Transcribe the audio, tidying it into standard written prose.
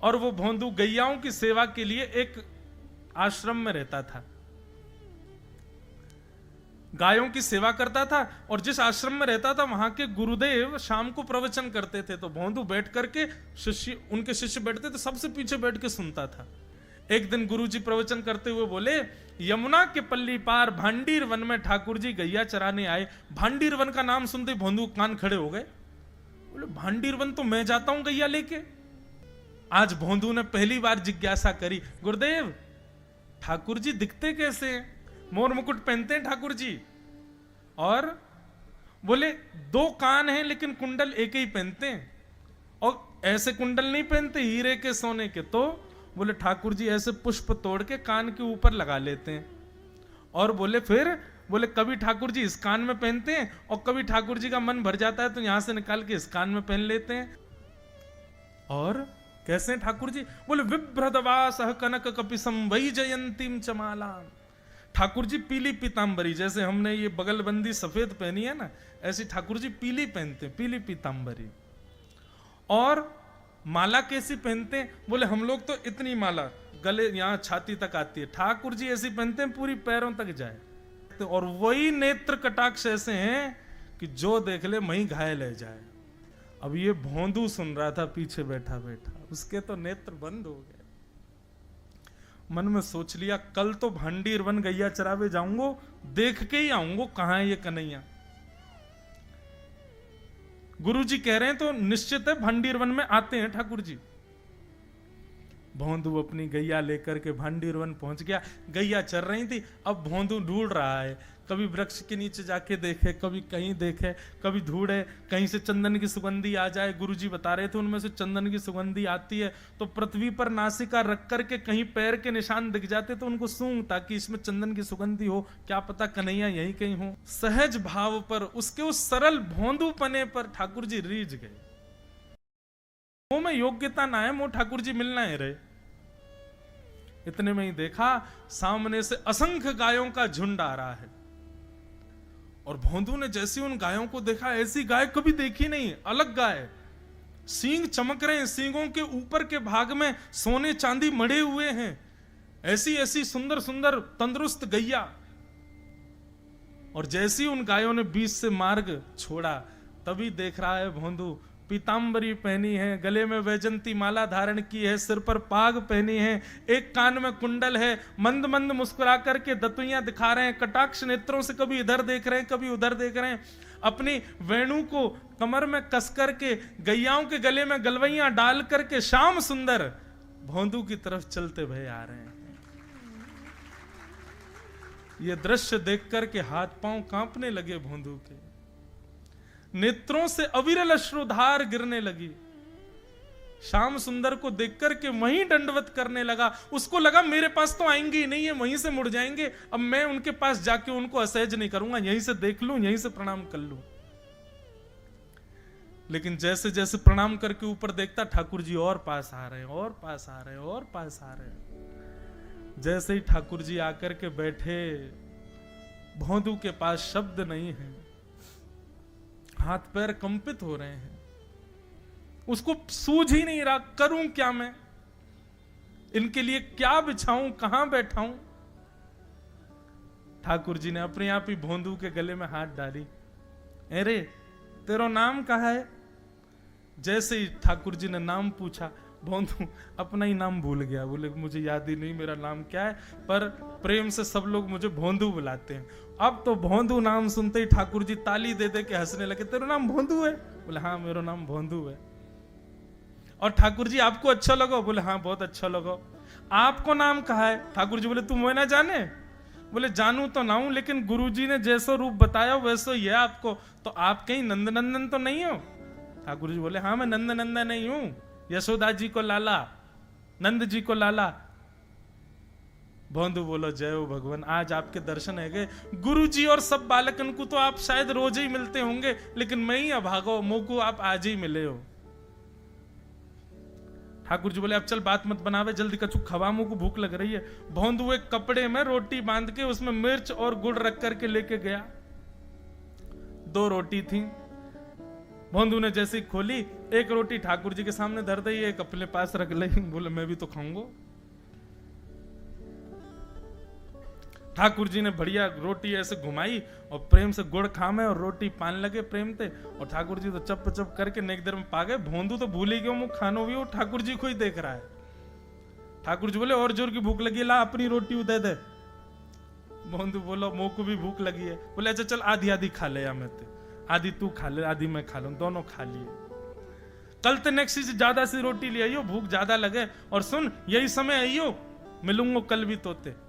और वो भोंदू गैयाओं की सेवा के लिए एक आश्रम में रहता था, गायों की सेवा करता था। और जिस आश्रम में रहता था वहां के गुरुदेव शाम को प्रवचन करते थे, तो भोंदू बैठ करके उनके शिष्य बैठते थे, सबसे पीछे बैठ के सुनता था। एक दिन गुरुजी प्रवचन करते हुए बोले, यमुना के पल्ली पार भांडीर वन में ठाकुर जी गैया चराने आए। भांडीर वन का नाम सुनते भोंदू कान खड़े हो गए। बोले भांडीर वन तो मैं जाता हूं गैया लेके। आज भोंदू ने पहली बार जिज्ञासा करी, गुरुदेव ठाकुर जी दिखते कैसे हैं? मोर मुकुट पहनते हैं ठाकुर जी, और बोले 2 कान हैं लेकिन कुंडल एक ही पहनते हैं, और ऐसे कुंडल नहीं पहनते हीरे के सोने के। तो बोले ठाकुर जी ऐसे पुष्प तोड़ के कान के ऊपर लगा लेते हैं। और बोले फिर बोले कभी ठाकुर जी इस कान में पहनते हैं, और कभी ठाकुर जी का मन भर जाता है तो यहां से निकाल के इस कान में पहन लेते हैं। और कैसे हैं ठाकुर जी? बोले विभ्रदवास कनक कपिसम वही जयंतीम चमाला। ठाकुर जी पीली पीतांबरी, जैसे हमने ये बगलबंदी सफेद पहनी है ना, ऐसी ठाकुर जी पीली पहनते हैं, पीली पीतांबरी। और माला कैसी पहनते हैं? बोले हम लोग तो इतनी माला गले यहां छाती तक आती है, ठाकुर जी ऐसी पहनते हैं पूरी पैरों तक जाए। तो और वही नेत्र कटाक्ष ऐसे हैं कि जो देख ले वहीं घायल हो जाए। अब ये भोंदू सुन रहा था पीछे बैठा बैठा, उसके तो नेत्र बंद हो गए। मन में सोच लिया कल तो भांडीर वन गैया चरावे जाऊंगो, देख के ही आऊंगो कहां है ये कन्हैया। गुरुजी कह रहे हैं तो निश्चित है भांडीर वन में आते हैं ठाकुर जी। भोंदू अपनी गैया लेकर के भांडीर वन पहुंच गया। गैया चर रही थी, अब भोंदू ढूंढ रहा है, कभी वृक्ष के नीचे जाके देखे, कभी कहीं देखे, कभी ढूंढे कहीं से चंदन की सुगंधी आ जाए। गुरुजी बता रहे थे उनमें से चंदन की सुगंधी आती है तो पृथ्वी पर नासिका रख करके कहीं पैर के निशान दिख जाते तो उनको सूंघ, ताकि इसमें चंदन की सुगंधी हो, क्या पता कन्हैया यहीं कहीं हो। सहज भाव पर, उसके उस सरल भोंदू पने पर ठाकुर जी रीझ गए। वो में योग्यता ना है, वो ठाकुर जी मिलना है रहे। इतने में ही देखा सामने से असंख्य गायों का झुंड आ रहा है, और भोंदू ने जैसे उन गायों को देखा, ऐसी गाय कभी देखी नहीं, अलग गाय, सींग चमक रहे हैं, सींगों के ऊपर के भाग में सोने चांदी मढ़े हुए हैं, ऐसी ऐसी सुंदर सुंदर तंदुरुस्त गैया। और जैसे ही उन गायों ने बीच से मार्ग छोड़ा, तभी देख रहा है भोंदू पीतांबरी पहनी है, गले में वैजंती माला धारण की है, सिर पर पाग पहनी है, एक कान में कुंडल है, मंद मंद मुस्कुरा करके दतुइयां दिखा रहे हैं, कटाक्ष नेत्रों से कभी इधर देख रहे हैं कभी उधर देख रहे हैं, अपनी वेणु को कमर में कस करके गैयाओं के गले में गलवैयां डाल करके श्याम सुंदर भोंदू की तरफ चलते भय आ रहे हैं। ये दृश्य देख करके हाथ पांव कांपने लगे भोंदू के, नेत्रों से अविरल अश्रुधार गिरने लगी। श्याम सुंदर को देखकर के वहीं दंडवत करने लगा। उसको लगा मेरे पास तो आएंगे ही नहीं, है वहीं से मुड़ जाएंगे, अब मैं उनके पास जाके उनको असहज नहीं करूंगा, यहीं से देख लूं, यहीं से प्रणाम कर लूं। लेकिन जैसे जैसे प्रणाम करके ऊपर देखता, ठाकुर जी और पास आ रहे हैं, और पास आ रहे हैं, और पास आ रहे हैं। जैसे ही ठाकुर जी आकर के बैठे, भोंदू के पास शब्द नहीं है, हाथ पैर कंपित हो रहे हैं, उसको सूझ ही नहीं रहा करूं क्या मैं, इनके लिए क्या बिछाऊं, कहां बैठाऊं। ठाकुर जी ने अपने आप ही भोंदू के गले में हाथ डाली, अरे तेरा नाम कहा है? जैसे ही ठाकुर जी ने नाम पूछा, भोंदू अपना ही नाम भूल गया, बोले मुझे याद ही नहीं मेरा नाम क्या है, पर प्रेम से सब लोग मुझे भोंदू बुलाते हैं। अब तो भोंदू नाम सुनते ही ठाकुर जी ताली दे दे के हंसने लगे, तेरा नाम भोंदू है? बोले हाँ मेरा नाम भोंदू है। और ठाकुर जी आपको अच्छा लगा? बोले हाँ बहुत अच्छा लगा। आपको नाम कहा है? ठाकुर जी बोले तुम वो ना जाने? बोले जानू तो ना हूं, लेकिन गुरुजी ने जैसा रूप बताया वैसा ही है आपको, तो आप कहीं नंदनंदन तो नहीं हो? ठाकुर जी बोले हाँ मैं नंदनंदन नहीं हूं, यशोदा जी को लाला, नंद जी को लाला। भोंदू बोलो जय हो भगवान, आज आपके दर्शन है गए। गुरु जी और सब बालकन को तो आप शायद रोज ही मिलते होंगे, लेकिन मैं ही अभागो, मुंह को आप आज ही मिले हो। ठाकुर जी बोले अब चल बात मत बनावे, जल्दी कछु खवा, मुंह को भूख लग रही है। भोंदू एक कपड़े में रोटी बांध के उसमें मिर्च और गुड़ रख करके लेके गया। 2 रोटी थी। भोंदू ने जैसे खोली, एक रोटी ठाकुर जी के सामने धर दी, एक अपने पास रख ली, बोले मैं भी तो खाऊंगा। ठाकुर जी ने बढ़िया रोटी ऐसे घुमाई और प्रेम से गुड़ खामे और रोटी पान लगे प्रेम से, और ठाकुर जी तो चप चप करके नेक देर में पा गए। भोंदू तो भूल ही गयो, मुँह खानो भी वो ठाकुर जी को ही देख रहा है। ठाकुर जी बोले और जोर की भूख लगी, ला अपनी रोटी दे दे। भोंदू बोलो मुँह को भी भूख लगी है। बोले अच्छा चल आधी आधी खा ले, या मैं ते आधी तू खा ले आधी मैं खा लूं, दोनों खा लिए। कल ते नेक्स्ट से ज्यादा सी रोटी ले आइयो, भूख ज्यादा लगे, और सुन यही समय आइयो, मिलूंगा कल भी तोते।